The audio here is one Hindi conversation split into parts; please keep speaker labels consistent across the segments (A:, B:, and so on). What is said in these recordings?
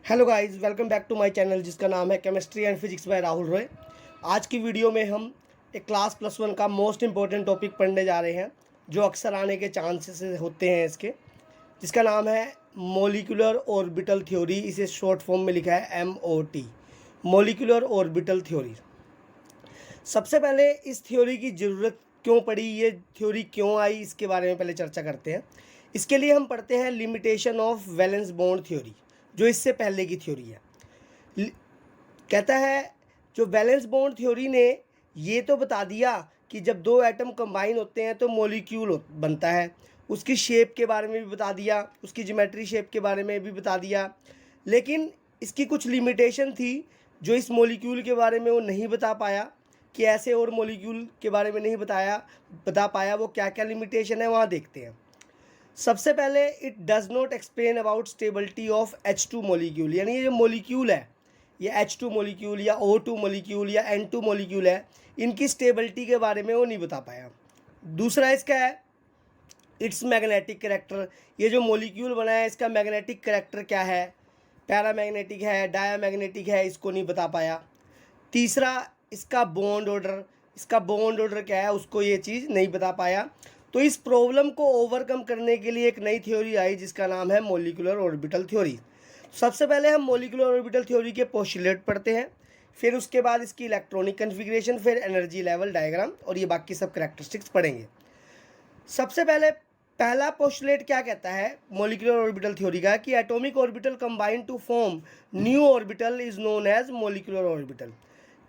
A: Hello guys, welcome back to my channel जिसका नाम है chemistry and physics by Rahul Roy. आज की वीडियो में हम एक क्लास +1 का मोस्ट इम्पॉर्टेंट टॉपिक पढ़ने जा रहे हैं जो अक्सर आने के चांसेस होते हैं इसके, जिसका नाम है मॉलिक्यूलर ऑर्बिटल थ्योरी। इसे शॉर्ट फॉर्म में लिखा है MOT, मॉलिक्यूलर ऑर्बिटल थ्योरी। सबसे पहले इस थ्योरी की ज़रूरत क्यों पड़ी, ये थ्योरी क्यों आई, इसके बारे में पहले चर्चा करते हैं। इसके लिए हम पढ़ते हैं limitation of valence bond theory, जो इससे पहले की थ्योरी है। कहता है जो वैलेंस बॉन्ड थ्योरी ने ये तो बता दिया कि जब दो एटम कंबाइन होते हैं तो मॉलिक्यूल बनता है। उसकी शेप के बारे में भी बता दिया, उसकी ज्योमेट्री शेप के बारे में भी बता दिया, लेकिन इसकी कुछ लिमिटेशन थी जो इस मॉलिक्यूल के बारे में वो नहीं बता पाया, कि ऐसे और मॉलिक्यूल के बारे में नहीं बता पाया। वो क्या क्या लिमिटेशन है वहाँ देखते हैं। सबसे पहले, it does not explain about stability of H2 molecule, यानी ये जो मॉलिक्यूल है, ये H2 मॉलिक्यूल या O2 मॉलिक्यूल या N2 मॉलिक्यूल है, इनकी स्टेबिलिटी के बारे में वो नहीं बता पाया। दूसरा इसका है इट्स मैग्नेटिक करेक्टर, ये जो मॉलिक्यूल बना है इसका मैग्नेटिक करेक्टर क्या है, पैरामैग्नेटिक है, डायामैग्नेटिक है, इसको नहीं बता पाया। तीसरा इसका बॉन्ड ऑर्डर क्या है, उसको ये चीज़ नहीं बता पाया। तो इस प्रॉब्लम को ओवरकम करने के लिए एक नई थ्योरी आई जिसका नाम है मॉलिक्यूलर ऑर्बिटल थ्योरी। सबसे पहले हम मॉलिक्यूलर ऑर्बिटल थ्योरी के पोस्टुलेट पढ़ते हैं, फिर उसके बाद इसकी इलेक्ट्रॉनिक कन्फिग्रेशन, फिर एनर्जी लेवल डायग्राम और ये बाकी सब करैक्टरिस्टिक्स पढ़ेंगे। सबसे पहले पहला पोस्टुलेट क्या कहता है मॉलिक्यूलर ऑर्बिटल थ्योरी का, कि atomic orbital combine to form new orbital is known as molecular orbital.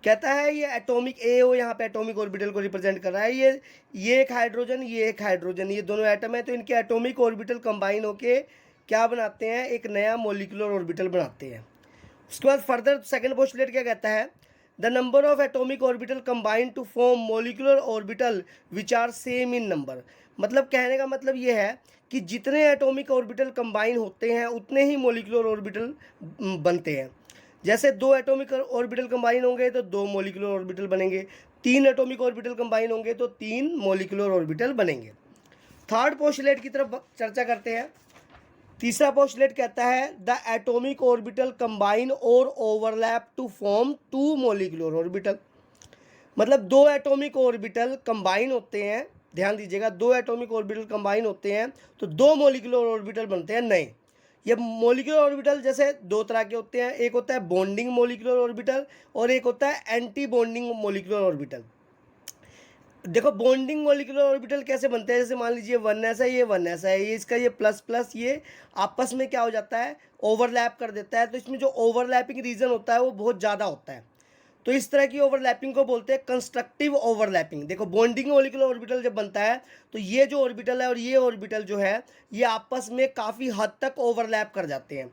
A: कहता है ये एटॉमिक AO यहाँ पे एटॉमिक ऑर्बिटल को रिप्रेजेंट कर रहा है। ये एक हाइड्रोजन, ये एक हाइड्रोजन, ये दोनों एटम है, तो इनके एटॉमिक ऑर्बिटल कंबाइन होके क्या बनाते हैं, एक नया मॉलिक्यूलर ऑर्बिटल बनाते हैं। उसके बाद फर्दर सेकंड पोस्टुलेट क्या कहता है, the number of atomic orbital combine to form molecular orbital which are same in number. मतलब कहने का मतलब ये है कि जितने एटॉमिक ऑर्बिटल कंबाइन होते हैं उतने ही मॉलिक्यूलर ऑर्बिटल बनते हैं। जैसे दो एटॉमिक ऑर्बिटल कंबाइन होंगे तो दो मॉलिक्यूलर ऑर्बिटल बनेंगे, तीन एटॉमिक ऑर्बिटल कंबाइन होंगे तो तीन मॉलिक्यूलर ऑर्बिटल बनेंगे। थर्ड पोस्टुलेट की तरफ चर्चा करते हैं। तीसरा पोस्टुलेट कहता है द एटॉमिक ऑर्बिटल कंबाइन और overlap to form two molecular orbital. मतलब दो एटॉमिक ऑर्बिटल कंबाइन होते हैं, ध्यान दीजिएगा, दो एटॉमिक ऑर्बिटल कंबाइन होते हैं तो दो मॉलिक्यूलर ऑर्बिटल बनते हैं नए। ये मॉलिक्यूलर ऑर्बिटल जैसे दो तरह के होते हैं, एक होता है बॉन्डिंग मॉलिक्यूलर ऑर्बिटल और एक होता है एंटी बॉन्डिंग मॉलिक्यूलर ऑर्बिटल। देखो बॉन्डिंग मॉलिक्यूलर ऑर्बिटल कैसे बनते हैं, जैसे मान लीजिए 1s है, ये 1s है, ये इसका ये प्लस प्लस, ये आपस में क्या हो जाता है, ओवरलैप कर देता है। तो इसमें जो ओवरलैपिंग रीजन होता है वो बहुत ज़्यादा होता है, तो इस तरह की ओवरलैपिंग को बोलते हैं कंस्ट्रक्टिव ओवरलैपिंग। देखो बॉन्डिंग मॉलिक्यूलर ऑर्बिटल जब बनता है तो ये जो ऑर्बिटल है और ये ऑर्बिटल जो है ये आपस में काफ़ी हद तक ओवरलैप कर जाते हैं।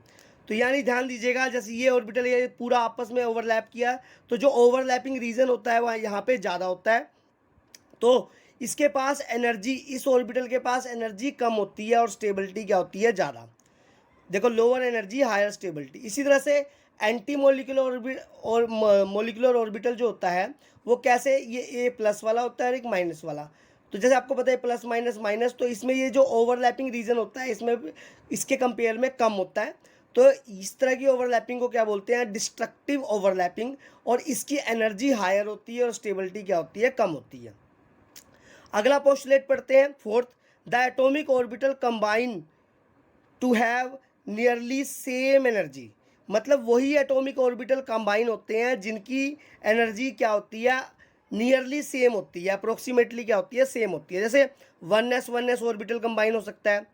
A: तो यानी ध्यान दीजिएगा, जैसे ये ऑर्बिटल ये पूरा आपस में ओवरलैप किया तो जो ओवरलैपिंग रीजन होता है वह यहाँ पे ज़्यादा होता है, तो इसके पास एनर्जी, इस ऑर्बिटल के पास एनर्जी कम होती है और स्टेबिलिटी क्या होती है, ज़्यादा। देखो लोअर एनर्जी हायर स्टेबिलिटी। इसी तरह से एंटी मॉलिक्यूलर ऑर्बिटल जो होता है वो कैसे, ये प्लस वाला होता है और एक माइनस वाला। तो जैसे आपको पता है प्लस माइनस माइनस, तो इसमें ये जो ओवरलैपिंग रीजन होता है इसमें इसके कंपेयर में कम होता है। तो इस तरह की ओवरलैपिंग को क्या बोलते हैं, डिस्ट्रक्टिव ओवरलैपिंग, और इसकी एनर्जी हायर होती है और स्टेबिलिटी क्या होती है, कम होती है। अगला पोस्टुलेट पढ़ते हैं fourth, the atomic orbital combine to have nearly same energy. मतलब वही एटॉमिक ऑर्बिटल कंबाइन होते हैं जिनकी एनर्जी क्या होती है, नियरली सेम होती है, अप्रोक्सीमेटली क्या होती है, सेम होती है। जैसे 1s ऑर्बिटल कंबाइन हो सकता है,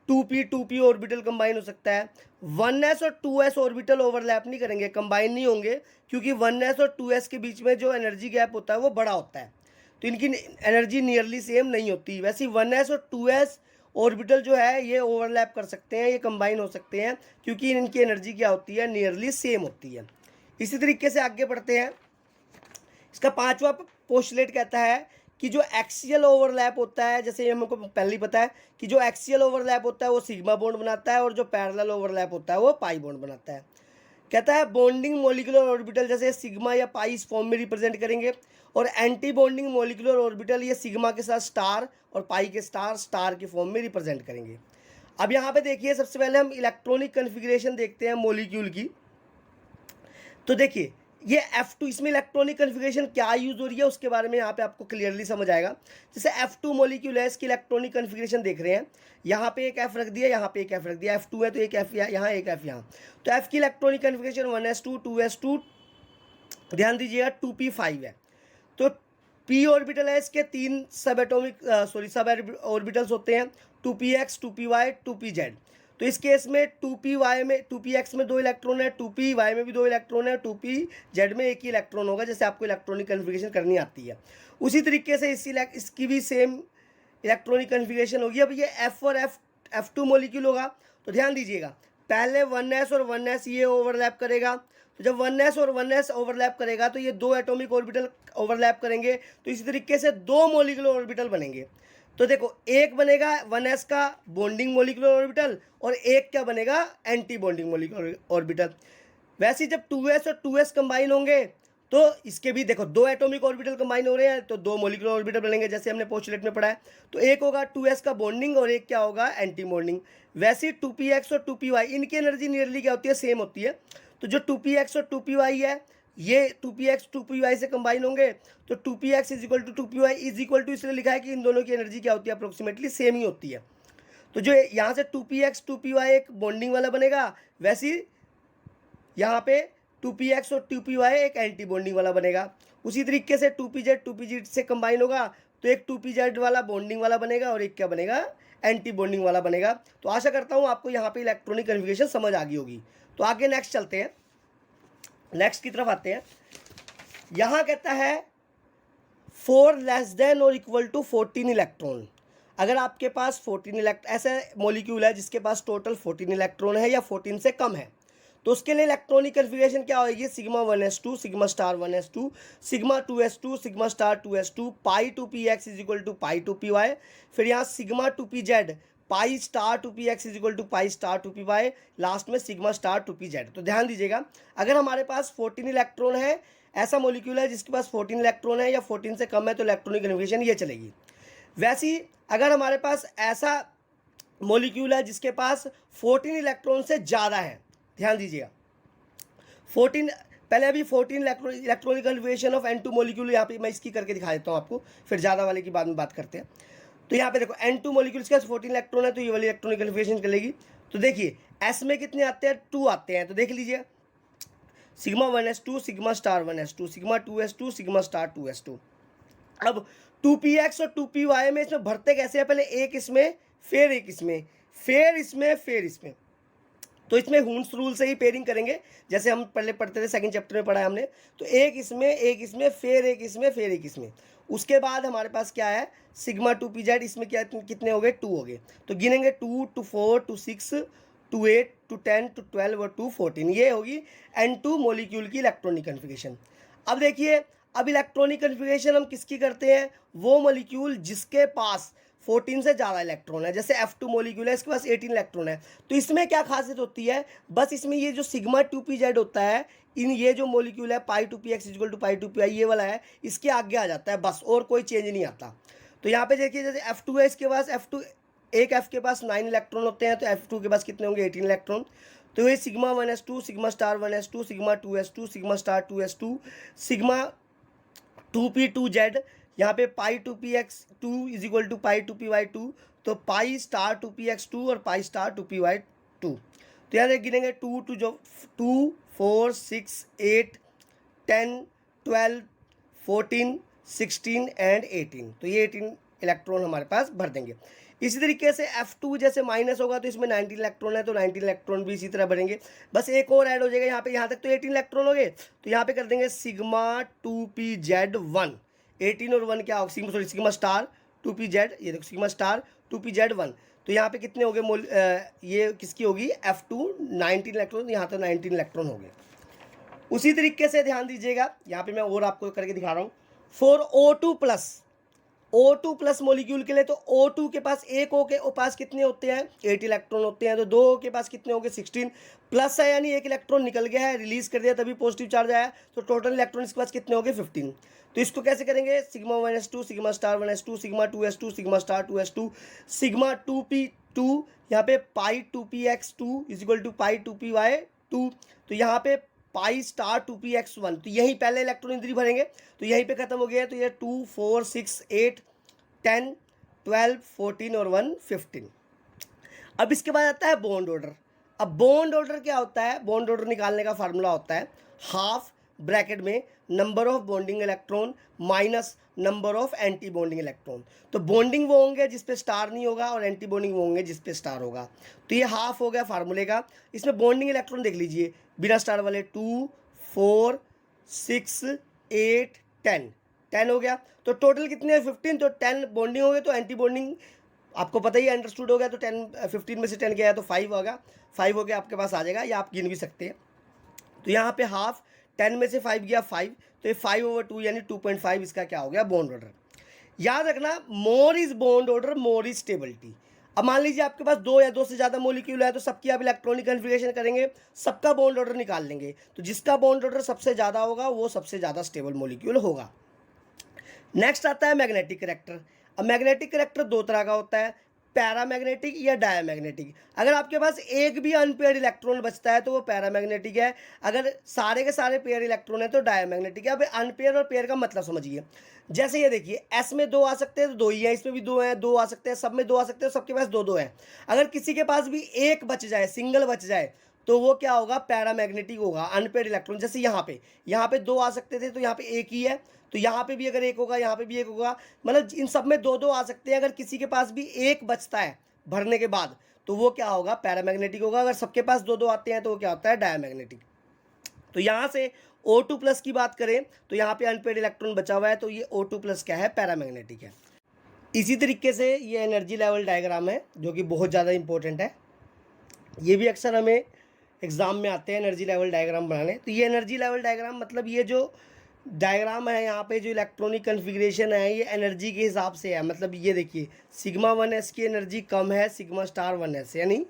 A: 2p ऑर्बिटल कंबाइन हो सकता है। 1s और 2s ऑर्बिटल ओवरलैप नहीं करेंगे, कंबाइन नहीं होंगे, क्योंकि 1s और 2s के बीच में जो एनर्जी गैप होता है वो बड़ा होता है, तो इनकी एनर्जी नियरली सेम नहीं होती। वैसे 1s और 2s ऑर्बिटल जो है ये ओवरलैप कर सकते हैं, ये कंबाइन हो सकते हैं, क्योंकि इनकी एनर्जी क्या होती है, नियरली सेम होती है। इसी तरीके से आगे बढ़ते हैं। इसका पांचवा पोस्टुलेट कहता है कि जो एक्सियल ओवरलैप होता है, जैसे हमको पहले ही पता है कि जो एक्सियल ओवरलैप होता है वो सिग्मा बॉन्ड बनाता है और जो पैरेलल ओवरलैप होता है वो पाई बॉन्ड बनाता है। कहता है बॉन्डिंग मॉलिक्यूलर ऑर्बिटल जैसे सिग्मा या पाई इस फॉर्म में रिप्रेजेंट करेंगे, और एंटी बॉन्डिंग मॉलिक्यूलर ऑर्बिटल ये सिग्मा के साथ स्टार और पाई के स्टार के फॉर्म में रिप्रेजेंट करेंगे। अब यहाँ पे देखिए, सबसे पहले हम इलेक्ट्रॉनिक कन्फिग्रेशन देखते हैं मॉलिक्यूल की। तो देखिए ये F2, इसमें इलेक्ट्रॉनिक कन्फिग्रेशन क्या यूज़ हो रही है उसके बारे में यहाँ पे आपको क्लियरली समझ आएगा। जैसे F2 मॉलिक्यूल है, इसकी इलेक्ट्रॉनिक कन्फिग्रेशन देख रहे हैं, यहाँ पे एक F रख दिया, यहाँ पे एक F रख दिया, F2 है तो एक F यहाँ, एक F यहाँ। तो F की इलेक्ट्रॉनिक कन्फिग्रेशन 1s2 2s2, ध्यान दीजिएगा 2p5 है। तो p ऑर्बिटल है, इसके 3 सब एटॉमिक सब ऑर्बिटल्स होते हैं, 2px 2py 2pz। तो इस केस में 2py में 2px में 2 इलेक्ट्रॉन है, 2py में भी 2 इलेक्ट्रॉन है, 2pz में एक ही इलेक्ट्रॉन होगा, जैसे आपको इलेक्ट्रॉनिक कन्फिग्रेशन करनी आती है। उसी तरीके से इसकी भी सेम इलेक्ट्रॉनिक कन्फिग्रेशन होगी। अब ये F और F2 मॉलिक्यूल होगा, तो ध्यान दीजिएगा पहले 1s और 1s ये ओवरलैप करेगा। तो जब 1s और 1s ओवरलैप करेगा तो ये 2 एटॉमिक ऑर्बिटल ओवरलैप करेंगे, तो इसी तरीके से 2 मॉलिक्यूलर ऑर्बिटल बनेंगे। तो देखो एक बनेगा 1s का बॉन्डिंग मॉलिक्यूलर ऑर्बिटल और एक क्या बनेगा, एंटी बॉन्डिंग मॉलिक्यूलर ऑर्बिटल। वैसे ही जब 2s और 2s कंबाइन होंगे तो इसके भी देखो 2 एटॉमिक ऑर्बिटल कंबाइन हो रहे हैं तो 2 मॉलिक्यूलर ऑर्बिटल बनेंगे, जैसे हमने पोस्टुलेट में पढ़ा है। तो एक होगा 2s का बॉन्डिंग और एक क्या होगा, एंटी बॉन्डिंग। वैसे ही 2px और 2py, इनकी एनर्जी नियरली क्या होती है, सेम होती है। तो जो 2px और 2py है, ये 2px 2py से कंबाइन होंगे, तो 2px is equal to 2py is equal to इसलिए लिखा है कि इन दोनों की एनर्जी क्या होती है, अप्रोक्सीमेटली सेम ही होती है। तो जो यहाँ से 2px 2py एक बॉन्डिंग वाला बनेगा, वैसे ही यहाँ पे 2px और 2py एक एंटी बॉन्डिंग वाला बनेगा। उसी तरीके से 2pz 2pz से कंबाइन होगा तो एक 2pz वाला बॉन्डिंग वाला बनेगा और एक क्या बनेगा, एंटी बॉन्डिंग वाला बनेगा। तो आशा करता हूँ आपको यहाँ पे इलेक्ट्रॉनिक कन्फिग्रेशन समझ आ गई होगी। तो आगे नेक्स्ट चलते हैं, नेक्स्ट की तरफ आते हैं। यहाँ कहता है 4 लेस देन और इक्वल टू 14 इलेक्ट्रॉन। अगर आपके पास 14 ऐसा मॉलिक्यूल है जिसके पास टोटल 14 इलेक्ट्रॉन है या 14 से कम है, तो उसके लिए इलेक्ट्रॉनिक कन्फिग्रेशन क्या होगी, sigma 1s2 sigma star 1s2 sigma 2s2 sigma star 2s2 pi 2px is equal to pi 2py। फिर यहाँ sigma 2pz pi star 2px is equal to pi star 2py, last में सिग्मा स्टार 2pz। तो ध्यान दीजिएगा अगर हमारे पास 14 इलेक्ट्रॉन है, ऐसा मॉलिक्यूल है जिसके पास 14 इलेक्ट्रॉन है या 14 से कम है, तो इलेक्ट्रॉनिक कन्फिग्रेशन ये चलेगी। वैसे ही अगर हमारे पास ऐसा मॉलिक्यूल है जिसके पास 14 इलेक्ट्रॉन से ज़्यादा है, ध्यान दीजिएगा 14, पहले अभी 14 electronic configuration of N2 molecule, यहाँ पे मैं इसकी करके दिखा देता हूँ आपको, फिर ज़्यादा वाले की बाद में बात करते हैं। तो यहाँ पे देखो N2 मॉलिक्यूल्स के 14 इलेक्ट्रॉन है, तो ये वाली इलेक्ट्रॉनिक कन्फिग्रेशन चलेगी। तो देखिए S में कितने आते हैं, 2 आते हैं। तो देख लीजिए sigma 1s2 sigma star 1s2 sigma 2s2 sigma star 2s2। अब 2px और 2py में इसमें भरते कैसे हैं, पहले एक इसमें फिर एक इसमें फिर इसमें फिर इसमें। तो इसमें हुन्स रूल से ही पेयरिंग करेंगे, जैसे हम पहले पढ़ते थे, सेकंड चैप्टर में पढ़ा है हमने। तो एक इसमें फिर एक इसमें फिर एक इसमें। उसके बाद हमारे पास क्या है, सिग्मा 2pz, इसमें क्या कितने हो गए, 2 हो गए। तो गिनेंगे 2 to 4 to 6 to 8 to 10 to 12 और 2 14। ये होगी N2 मॉलिक्यूल की इलेक्ट्रॉनिक कन्फिग्रेशन। अब देखिए अब इलेक्ट्रॉनिक कन्फिग्रेशन हम किसकी करते हैं, वो मॉलिक्यूल जिसके पास 14 से ज़्यादा इलेक्ट्रॉन है। जैसे F2 मॉलिक्यूल है, इसके पास 18 इलेक्ट्रॉन है। तो इसमें क्या खासियत होती है, बस इसमें ये जो सिग्मा 2pz होता है, इन ये जो मॉलिक्यूल है पाई 2px equal to pi 2py ये वाला है, इसके आगे आ जाता है बस, और कोई चेंज नहीं आता। तो यहाँ पे देखिए जैसे F2 है, इसके पास F2 एक F के पास 9 इलेक्ट्रॉन होते हैं, तो F2 के पास कितने होंगे, 18 इलेक्ट्रॉन। तो ये sigma 1s2 sigma star 1s2 sigma 2s2 sigma star 2s2 sigma 2p2z, यहाँ पे pi 2px2 is equal to pi 2py2, तो पाई स्टार 2px2 और पाई स्टार 2py2। तो यहाँ गिनेंगे 2 टू जो 2 4 6 8 10 12 14 16 एंड 18। तो ये 18 इलेक्ट्रॉन हमारे पास भर देंगे। इसी तरीके से F2 जैसे माइनस होगा तो इसमें 19 इलेक्ट्रॉन है, तो 19 इलेक्ट्रॉन भी इसी तरह भरेंगे। बस एक और ऐड हो जाएगा यहाँ पे, यहाँ तक तो 18 इलेक्ट्रॉन हो गए। तो यहाँ पे कर देंगे सिग्मा 2pz1, 18 और 1 क्या होगा, सिग्मा स्टार 2pz, ये देखो सिग्मा स्टार 2pz1। तो यहाँ पे कितने हो गए, ये किसकी होगी, F2 19 इलेक्ट्रॉन, यहाँ तो 19 इलेक्ट्रॉन हो गए। उसी तरीके से ध्यान दीजिएगा, यहाँ पे मैं और आपको करके दिखा रहा हूँ। फॉर O2 प्लस मॉलिक्यूल के लिए, तो O2 के पास एक O के पास कितने होते हैं, 8 इलेक्ट्रॉन होते हैं। तो 2 O के पास कितने होंगे, 16 प्लस है, यानी एक इलेक्ट्रॉन निकल गया है, रिलीज कर दिया तभी पॉजिटिव चार्ज आया, तो टोटल इलेक्ट्रॉन इसके पास कितने होंगे, 15। तो इसको कैसे करेंगे, sigma 1s2 sigma star 1s2 sigma 2s2 sigma star 2s2 sigma 2p2 यहाँ पे pi 2p(x2) is equal to pi 2p(y2), तो यहाँ पे पाई स्टार 2p(x1), तो यहीं पहले इलेक्ट्रॉन इधर ही भरेंगे, तो यहीं पे खत्म हो गया, तो ये 2 4 6 8 10 12 14 और 1 15। अब इसके बाद आता है बॉन्ड ऑर्डर। अब बॉन्ड ऑर्डर क्या होता है? बॉन्ड ऑर्डर निकालने का फार्मूला होता है हाफ ब्रैकेट में number of bonding electron minus number of anti bonding electron. तो बॉन्डिंग वो होंगे जिस पे स्टार नहीं होगा और एंटी बॉन्डिंग वो होंगे जिस पे स्टार होगा। तो ये हाफ हो गया फार्मूले का। इसमें बॉन्डिंग इलेक्ट्रॉन देख लीजिए बिना स्टार वाले 2 4 6 8 10 हो गया। तो टोटल कितने हैं? 15। तो 10 बॉन्डिंग हो गए, तो एंटी बॉन्डिंग आपको पता ही अंडरस्टूड हो गया। तो 15 में से 10 गया है तो 5 होगा, 5 हो गया आपके पास आ जाएगा, या आप गिन भी सकते हैं। तो यहाँ पे हाफ 10 में से 5 गया 5, तो ये 5/2 यानी 2.5 इसका क्या हो गया? Bond order. याद रखना, more is bond order more is stability. अब मान लीजिए आपके पास 2 या 2 से ज़्यादा मोलिक्यूल है, तो सबकी आप इलेक्ट्रॉनिक कन्फिगरेशन करेंगे, सबका बॉन्ड ऑर्डर निकाल लेंगे, तो जिसका बॉन्ड ऑर्डर सबसे ज़्यादा होगा वो सबसे ज़्यादा स्टेबल मोलिक्यूल होगा। नेक्स्ट आता है मैग्नेटिक करैक्टर। अब मैग्नेटिक करैक्टर दो तरह का होता है, पैरामैग्नेटिक या डायमैग्नेटिक। अगर आपके पास एक भी अनपेयर्ड इलेक्ट्रॉन बचता है तो वो पैरामैग्नेटिक है, अगर सारे के सारे पेयर इलेक्ट्रॉन है तो डायमैग्नेटिक है। अब अनपेयर और पेयर का मतलब समझिए, जैसे ये देखिए एस में 2 आ सकते हैं तो 2 ही है, इसमें भी 2 हैं, 2 आ सकते हैं, सब में 2 आ सकते हैं, सबके पास 2 हैं। अगर किसी के पास भी एक बच जाए, सिंगल बच जाए, तो वो क्या होगा? पैरामैग्नेटिक होगा, अनपेयर्ड इलेक्ट्रॉन। जैसे यहाँ पे 2 आ सकते थे तो यहाँ पे एक ही है, तो यहाँ पे भी अगर एक होगा, यहाँ पे भी एक होगा, मतलब इन सब में 2 आ सकते हैं। अगर किसी के पास भी एक बचता है भरने के बाद तो वो क्या होगा? पैरामैग्नेटिक होगा। अगर सबके पास 2 आते हैं तो वो क्या होता है? डायमैग्नेटिक। तो यहाँ से O2+ की बात करें तो यहाँ पे अनपेयर्ड इलेक्ट्रॉन बचा हुआ है, तो ये O2+ क्या है? पैरामैग्नेटिक है। इसी तरीके से ये एनर्जी लेवल डायग्राम है जो कि बहुत ज़्यादा इंपॉर्टेंट है, ये भी अक्सर हमें एग्ज़ाम में आते हैं एनर्जी लेवल डायग्राम बनाने। तो ये एनर्जी लेवल डायग्राम मतलब ये जो डायग्राम है यहाँ पे जो इलेक्ट्रॉनिक कन्फिग्रेशन है ये एनर्जी के हिसाब से है। मतलब ये देखिए सिग्मा 1s की एनर्जी कम है सिग्मा स्टार 1s से, यानी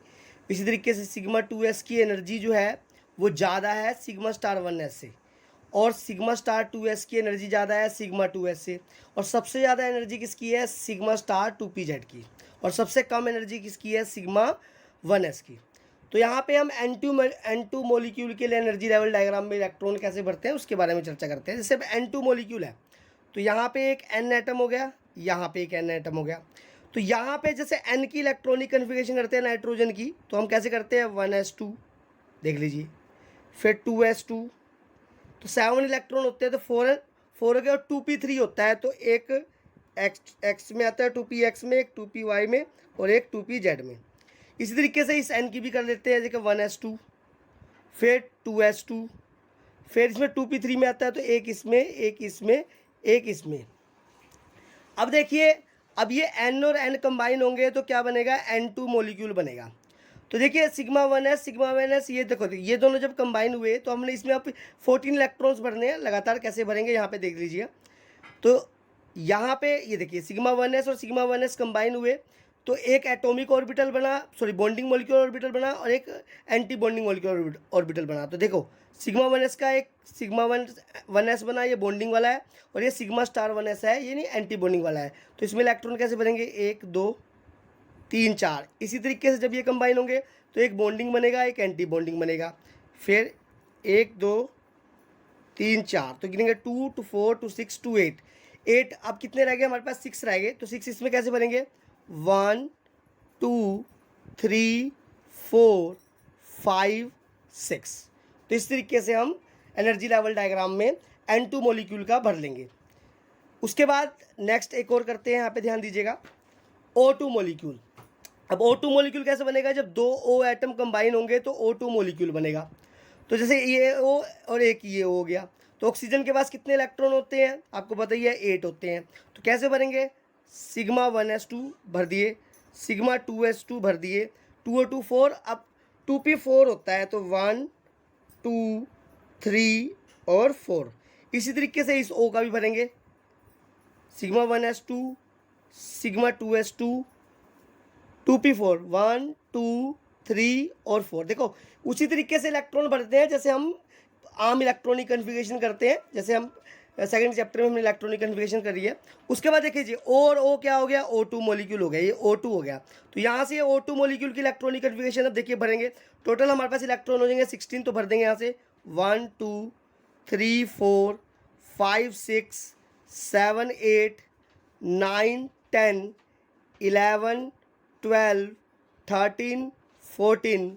A: इसी तरीके से सिग्मा 2s की एनर्जी जो है वो ज़्यादा है सिग्मा स्टार 1s से, और सिग्मा स्टार 2s की एनर्जी ज़्यादा है सिग्मा 2s से, और सबसे ज़्यादा एनर्जी किसकी है? सिग्मा स्टार 2pz की, और सबसे कम एनर्जी किसकी है? सिग्मा 1s की। तो यहाँ पे हम N2 मॉलिक्यूल के लिए एनर्जी लेवल डायग्राम में इलेक्ट्रॉन कैसे भरते हैं उसके बारे में चर्चा करते हैं। जैसे N2 मॉलिक्यूल है तो यहाँ पे एक N एटम हो गया, यहाँ पे एक N एटम हो गया। तो यहाँ पे जैसे N की इलेक्ट्रॉनिक कन्फिगरेशन करते हैं नाइट्रोजन की, तो हम कैसे करते हैं? 1s2 देख लीजिए, फिर 2s2, तो 7 इलेक्ट्रॉन होते हैं, तो 4 हो गया, और 2p3 होता है, तो एक x में आता है, 2px में, एक 2py में, और एक 2pz में। इसी तरीके से इस N की भी कर लेते हैं, जैसे 1s2, फिर 2s2, फिर इसमें 2p3 में आता है, तो एक इसमें, एक इसमें, एक इसमें। अब देखिए, अब ये N और N कंबाइन होंगे तो क्या बनेगा? N2 मॉलिक्यूल बनेगा। तो देखिए सिग्मा 1s ये देखो, ये दोनों जब कंबाइन हुए तो हमने इसमें अब 14 इलेक्ट्रॉन्स भरने हैं। लगातार कैसे भरेंगे यहाँ पे देख लीजिए। तो यहाँ पे ये देखिए सिग्मा 1s और सिग्मा 1s कंबाइन हुए तो एक एटॉमिक ऑर्बिटल बना, सॉरी बॉन्डिंग मॉलिक्यूलर ऑर्बिटल बना, और एक एंटी बॉन्डिंग मॉलिक्यूलर ऑर्बिटल बना। तो देखो सिग्मा 1s का एक सिग्मा 1s बना, ये बॉन्डिंग वाला है, और ये सिग्मा स्टार 1s है, ये नहीं एंटी बॉन्डिंग वाला है। तो इसमें इलेक्ट्रॉन कैसे बनेंगे? 1 2 3 4। इसी तरीके से जब ये कंबाइन होंगे तो एक बॉन्डिंग बनेगा, एक एंटी बॉन्डिंग बनेगा, फिर 1 2 3 4, तो गिनेंगे 2 2 4 2 6 2 8। अब कितने रह गए हमारे पास? 6 रह गए। तो 6 इसमें कैसे बनेंगे? 1 2 3 4 5 6। तो इस तरीके से हम एनर्जी लेवल डायग्राम में N2 मॉलिक्यूल का भर लेंगे। उसके बाद नेक्स्ट एक और करते हैं, यहाँ पे ध्यान दीजिएगा, O2 मॉलिक्यूल। अब O2 मॉलिक्यूल कैसे बनेगा? जब 2 O एटम कंबाइन होंगे तो O2 मॉलिक्यूल बनेगा। तो जैसे ये O और एक ये O हो गया, तो ऑक्सीजन के पास कितने इलेक्ट्रॉन होते हैं? आपको पता ही है 8 होते हैं। तो कैसे भरेंगे? सिग्मा 1s2 भर दिए, सिग्मा 2s2 भर दिए, 2O2 4। अब 2p4 होता है, तो 1 2 3 और 4। इसी तरीके से इस O का भी भरेंगे, sigma 1s2 sigma 2s2 2p4 1 2 3 और 4। देखो उसी तरीके से इलेक्ट्रॉन भरते हैं जैसे हम आम इलेक्ट्रॉनिक कन्फिगरेशन करते हैं। जैसे हम सेकंड चैप्टर में हमने इलेक्ट्रॉनिक कन्फिगरेशन करी है। उसके बाद देखिए जी और ओ क्या हो गया, O2 मॉलिक्यूल हो गया, ये O2 हो गया। तो यहाँ से O2 मॉलिक्यूल की इलेक्ट्रॉनिक कन्फिगरेशन अब देखिए भरेंगे। टोटल हमारे पास इलेक्ट्रॉन हो जाएंगे 16, तो भर देंगे यहाँ से 1 2 3 4 5 6 7 8 9 10 11 12 13 14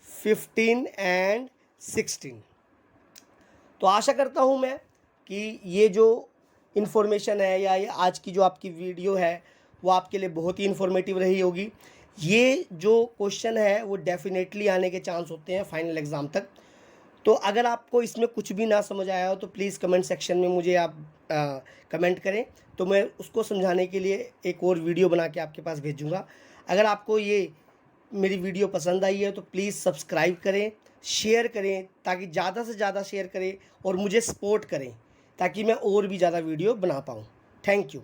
A: 15 एंड 16। तो आशा करता हूँ मैं कि ये जो इन्फॉर्मेशन है या ये आज की जो आपकी वीडियो है वो आपके लिए बहुत ही इन्फॉर्मेटिव रही होगी। ये जो क्वेश्चन है वो डेफिनेटली आने के चांस होते हैं फाइनल एग्ज़ाम तक। तो अगर आपको इसमें कुछ भी ना समझ आया हो तो प्लीज़ कमेंट सेक्शन में मुझे आप कमेंट करें, तो मैं उसको समझाने के लिए एक और वीडियो बना के आपके पास भेजूँगा। अगर आपको ये मेरी वीडियो पसंद आई है तो प्लीज़ सब्सक्राइब करें, शेयर करें, ताकि ज़्यादा से ज़्यादा शेयर करें और मुझे सपोर्ट करें ताकि मैं और भी ज़्यादा वीडियो बना पाऊँ। Thank you.